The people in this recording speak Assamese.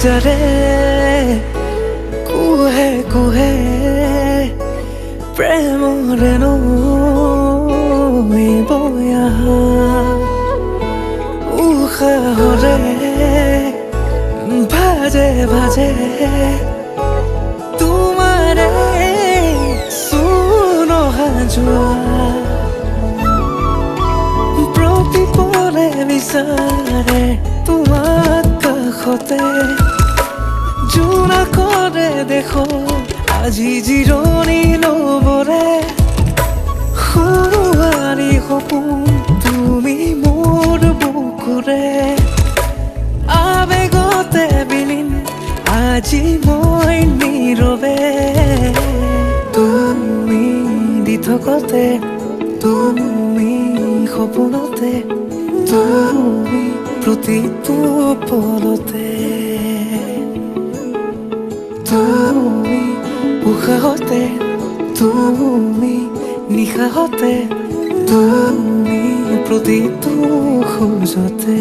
যাৰে কুহে কুহে প্ৰেমৰে নৈ বৈ আহা উশাহৰে ভাজে ভাজে তোমাৰে চূণ অহা যোৱা প্ৰতিপলে বিচাৰে তোমাক কাষতে জোনাকৰে দেখো আজি জিৰণি ল'বৰে শুৱাৰী সপোন তুমি মোৰ বুকুৰে আবেগতে বিলীন আজি মই নীৰৱে তুমি দি থকতে তুমি সপোনতে তুমি প্ৰতিটো পলতে তুমি উশাহতে তুমি নিশাহতে তুমি প্ৰতিটো খোজতে